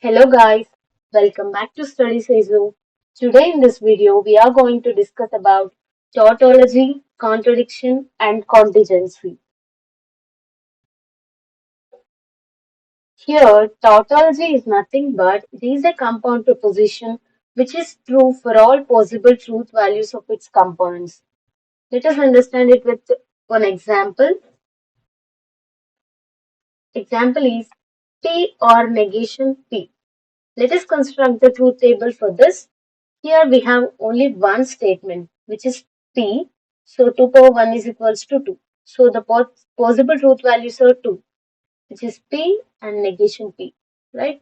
Hello guys, welcome back to Study Seizu. Today in this video we are going to discuss about tautology, contradiction and contingency. Here tautology is nothing but it is a compound proposition which is true for all possible truth values of its components. Let us understand it with one example. Example is P or negation P. Let us construct the truth table for this. Here we have only one statement, which is P. So 2 power 1 is equals to 2. So the possible truth values are 2, which is P and negation P, right?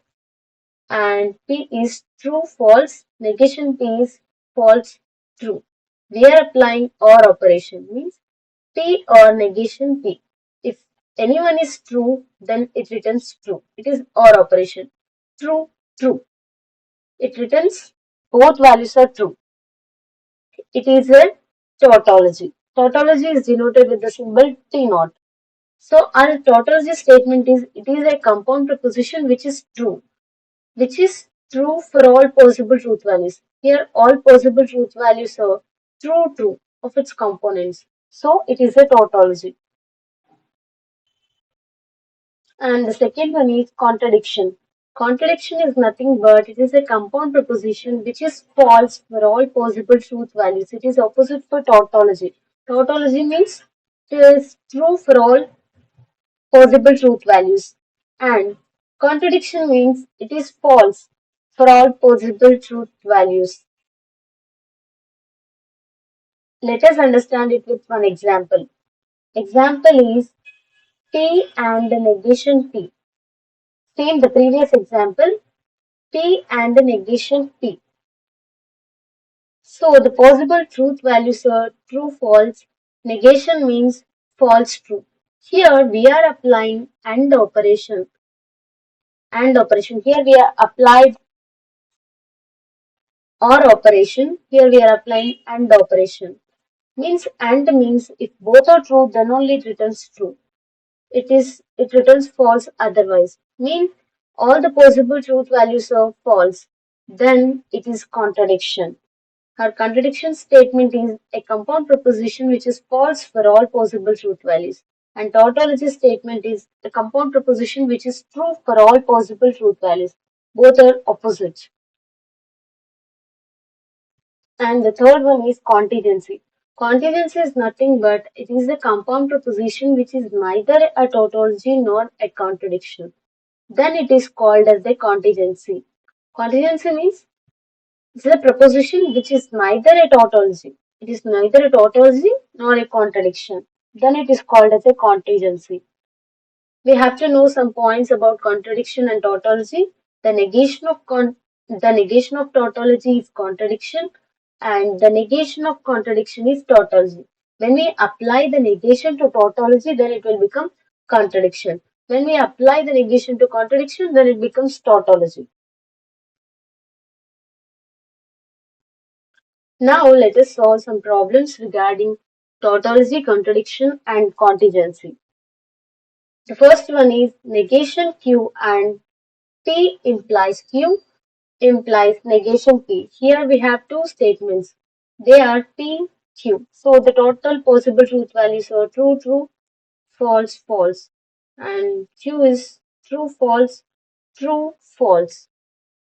And P is true, false. Negation P is false, true. We are applying OR operation, means P or negation P. If anyone is true, then it returns true. It is OR operation. True, true. It returns both values are true. It is a tautology. Tautology is denoted with the symbol T naught. So our tautology statement is it is a compound proposition which is true for all possible truth values. Here all possible truth values are true of its components. So it is a tautology. And the second one is contradiction. Contradiction is nothing but it is a compound proposition which is false for all possible truth values. It is opposite for tautology. Tautology means it is true for all possible truth values. And contradiction means it is false for all possible truth values. Let us understand it with one example. Example is P and the negation P. Same the previous example. P and the negation P. So the possible truth values are true, false. Negation means false, true. Here we are applying AND operation. AND operation. Here we are applied OR operation. Here we are applying AND operation. Means AND means if both are true, then only it returns true. It returns false otherwise. Means all the possible truth values are false. Then it is contradiction. Her contradiction statement is a compound proposition which is false for all possible truth values. And tautology statement is a compound proposition which is true for all possible truth values. Both are opposite. And the third one is contingency. Contingency is nothing but it is a compound proposition which is neither a tautology nor a contradiction. Then it is called as the contingency. Contingency means it's a proposition which is neither a tautology. It is neither a tautology nor a contradiction. Then it is called as a contingency. We have to know some points about contradiction and tautology. The negation of tautology is contradiction, and the negation of contradiction is tautology. When we apply the negation to tautology, then it will become contradiction. When we apply the negation to contradiction, then it becomes tautology. Now let us solve some problems regarding tautology, contradiction, and contingency. The first one is negation Q and P implies Q implies negation P. Here we have two statements. They are P, Q. So the total possible truth values are true, true, false, false. And Q is true, false, true, false.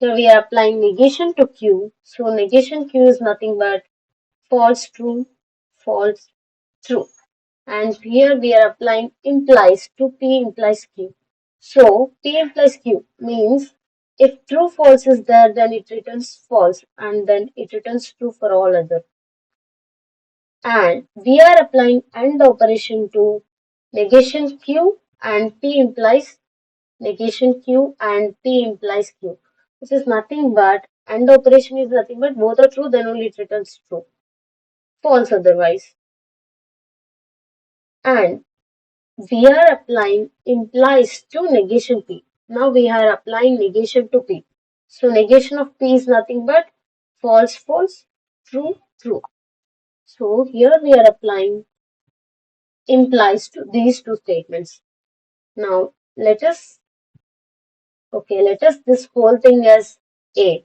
Here we are applying negation to Q. So negation Q is nothing but false, true, false, true. And here we are applying implies to P implies Q. So P implies Q means if true false is there, then it returns false and then it returns true for all other. And we are applying AND operation to negation Q and P implies negation Q and P implies Q, which is nothing but AND operation is nothing but both are true, then only it returns true. False otherwise. And we are applying implies to negation P. Now we are applying negation to P. So negation of P is nothing but false, false, true, true. So here we are applying implies to these two statements. Now let us Okay, let us this whole thing as A.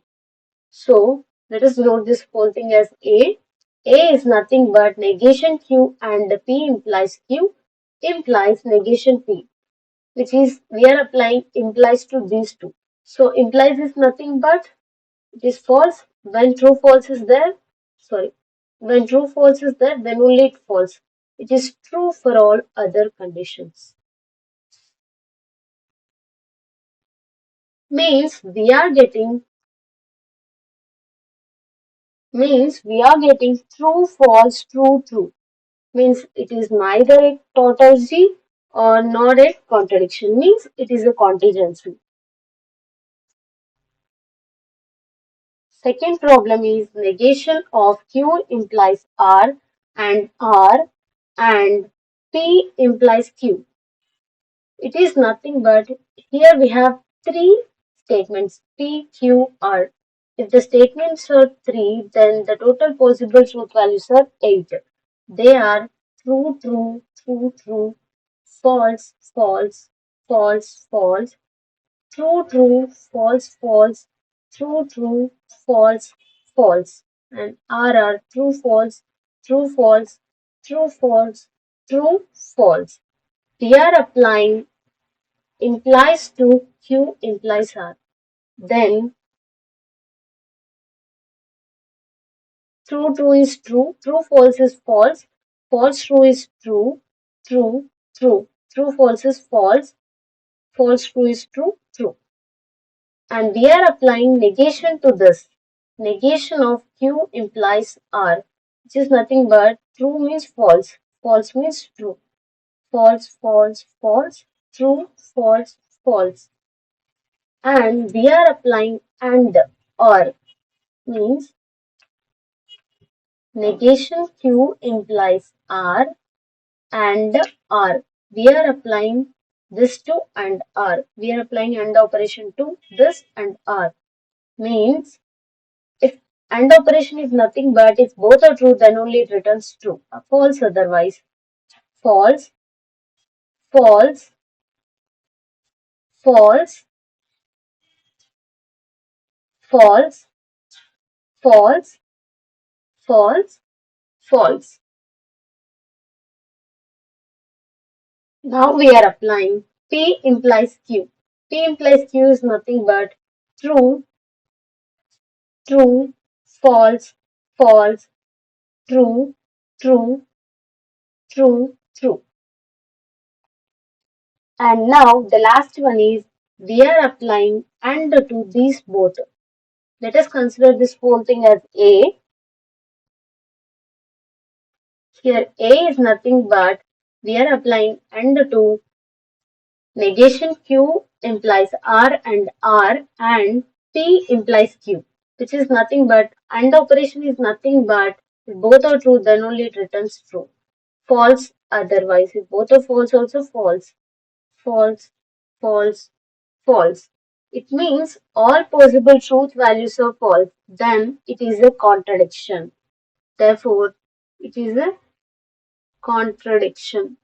So let us note this whole thing as A. A is nothing but negation Q and P implies Q implies negation P, which is we are applying implies to these two. So implies is nothing but it is false when true false is there. Sorry, when true false is there, then only it false. It is true for all other conditions. Means we are getting true, false, true, true. Means it is neither a tautology or not a contradiction. Means it is a contingency. Second problem is negation of Q implies R and P implies Q. It is nothing but here we have three statements P, Q, R. If the statements are three, then the total possible truth values are 8. They are true, true, true, true, false, false, false, false, true, true, false, false, true, true, false, false, and R are true, false, true, false, true, false, true, false. We are applying implies to Q implies R. Then true true is true, true false is false, false true is true, true true, true false is false, false true is true, true. And we are applying negation to this. Negation of Q implies R, which is nothing but true means false, false means true, false, false, false, true, false, false. And we are applying and or means negation Q implies R and R. We are applying this to and R. We are applying and operation to this and R. Means if and operation is nothing but if both are true, then only it returns true. False otherwise. False, false, false, false, false, false, false. Now we are applying P implies Q. P implies Q is nothing but true, true, false, false, true, true, true, true. And now the last one is we are applying and to these both. Let us consider this whole thing as A. Here A is nothing but we are applying and to negation Q implies R and P implies Q, which is nothing but and operation is nothing but if both are true, then only it returns true. False otherwise. If both are false, also false. False, false, false. It means all possible truth values are false. Then it is a contradiction. Therefore, it is a contradiction.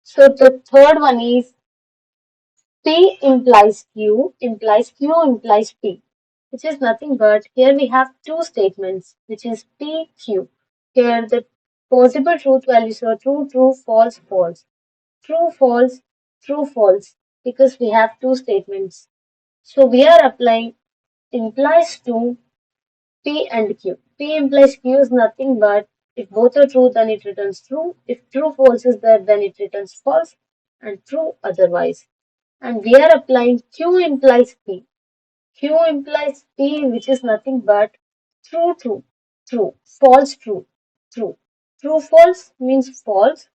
So the third one is P implies Q implies P, which is nothing but here we have two statements, which is P, Q. Here the possible truth values are true, true, false, false, true, false, true, false, because we have two statements. So we are applying implies to P and Q. P implies Q is nothing but if both are true, then it returns true. If true, false is there, then it returns false, and true otherwise. And we are applying Q implies P. Q implies P, which is nothing but true, true, true, false, true, true. True, false means false,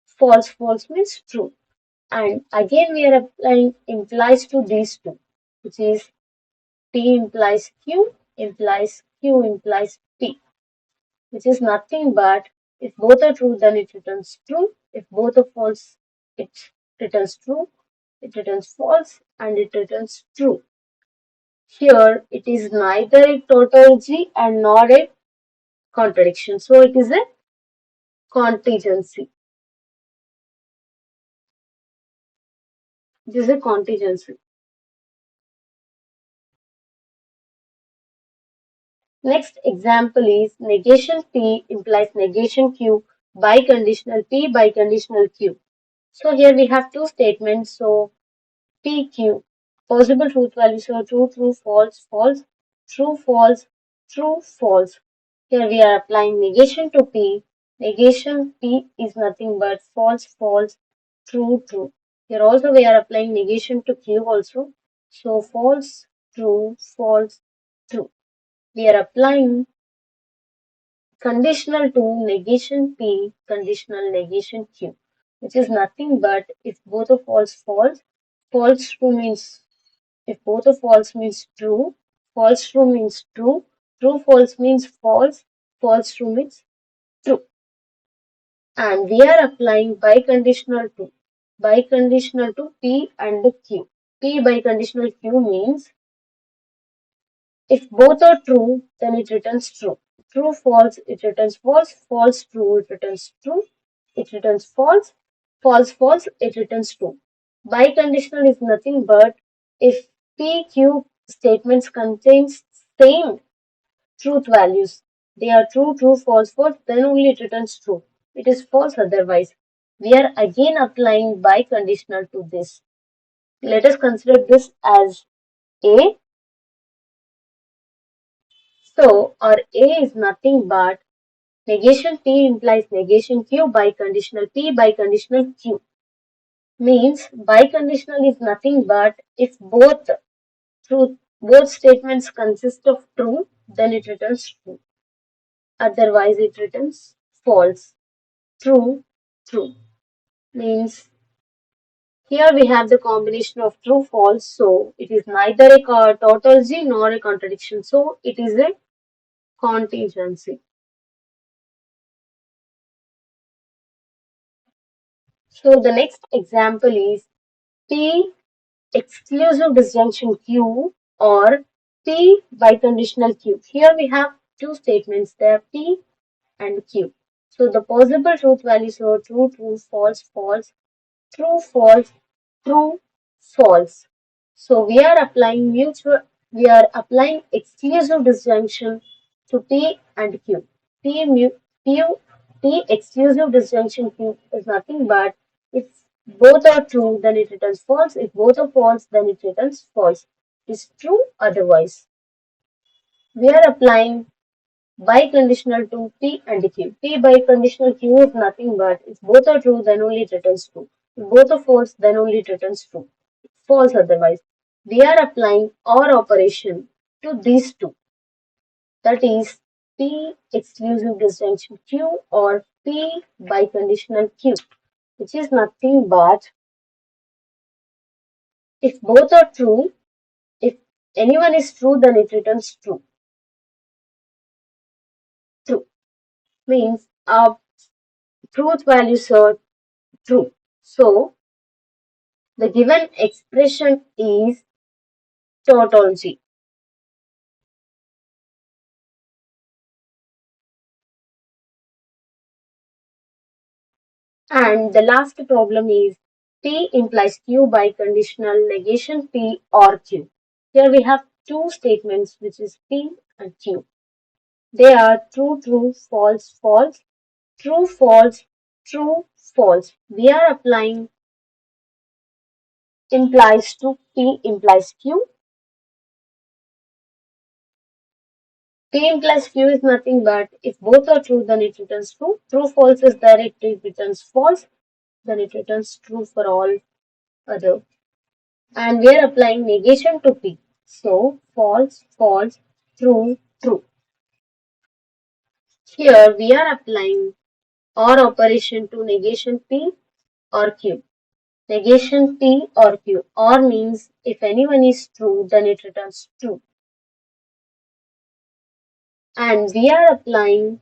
false, false means true. And again, we are applying implies to these two, which is P implies Q implies P, which is nothing but if both are true, then it returns true. If both are false, it returns true. It returns false and it returns true. Here, it is neither a tautology and nor a contradiction. So, it is a contingency. This is a contingency. Next example is negation P implies negation Q by conditional P by conditional Q. So here we have two statements. So PQ, possible truth values are true, true, false, false, true, false, true, false. Here we are applying negation to P. Negation P is nothing but false, false, true, true. Here also we are applying negation to Q also. So false, true, false, true. We are applying conditional to negation P, conditional negation Q, which is nothing but if both of false false, false true means if both of false means true, false true means true, true false means false, false true means true. And we are applying biconditional to P and Q. P biconditional Q means if both are true, then it returns true. True, false, it returns false. False, true, it returns true. It returns false. False, false, it returns true. Biconditional is nothing but if PQ statements contains same truth values. They are true, true, false, false, then only it returns true. It is false otherwise. We are again applying biconditional to this. Let us consider this as A. So, our A is nothing but negation P implies negation Q by conditional P by conditional Q. Means biconditional is nothing but if both statements consist of true, then it returns true. Otherwise, it returns false. True, true. Means here we have the combination of true, false. So it is neither a tautology nor a contradiction. So it is a contingency. So the next example is P exclusive disjunction Q or P biconditional Q. Here we have two statements there, P and Q. So the possible truth values are true, true, false, false, true, false, true, false. So we are applying exclusive disjunction to P and Q. P, P exclusive disjunction Q is nothing but if both are true, then it returns false. If both are false, then it returns false. It's true otherwise. We are applying biconditional to P and Q. P biconditional Q is nothing but if both are true, then only it returns true. If both are false, then only it returns true. False otherwise. We are applying OR operation to these two. That is P exclusive disjunction Q or P biconditional Q, which is nothing but if both are true, if anyone is true, then it returns true. True means our truth values are true. So the given expression is tautology. And the last problem is P implies Q by conditional negation P or Q. Here we have two statements which is P and Q. They are true, true, false, false, true, false, true, false. We are applying implies to P implies Q. P implies Q is nothing but if both are true, then it returns true. True, false is there, it returns false. Then it returns true for all other. And we are applying negation to P. So false, false, true, true. Here we are applying OR operation to negation P or Q. Negation P or Q. OR means if anyone is true, then it returns true. And we are applying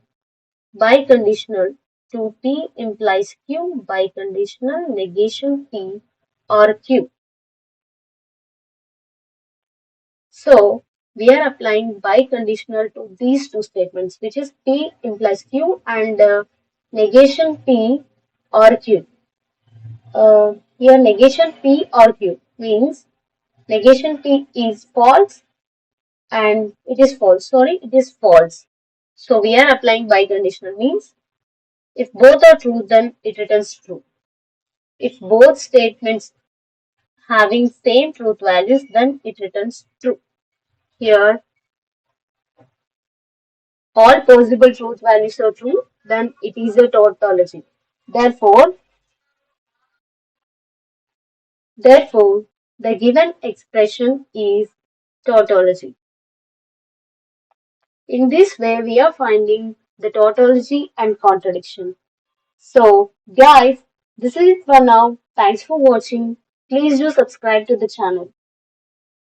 biconditional to P implies Q, biconditional negation P or Q. So we are applying biconditional to these two statements, which is P implies Q and negation P or Q. Here negation P or Q means negation P is false and it is false. Sorry, it is false. So we are applying biconditional means if both are true, then it returns true. If both statements having same truth values, then it returns true. Here, all possible truth values are true, then it is a tautology. Therefore, therefore, the given expression is tautology. In this way, we are finding the tautology and contradiction. So, guys, this is it for now. Thanks for watching. Please do subscribe to the channel.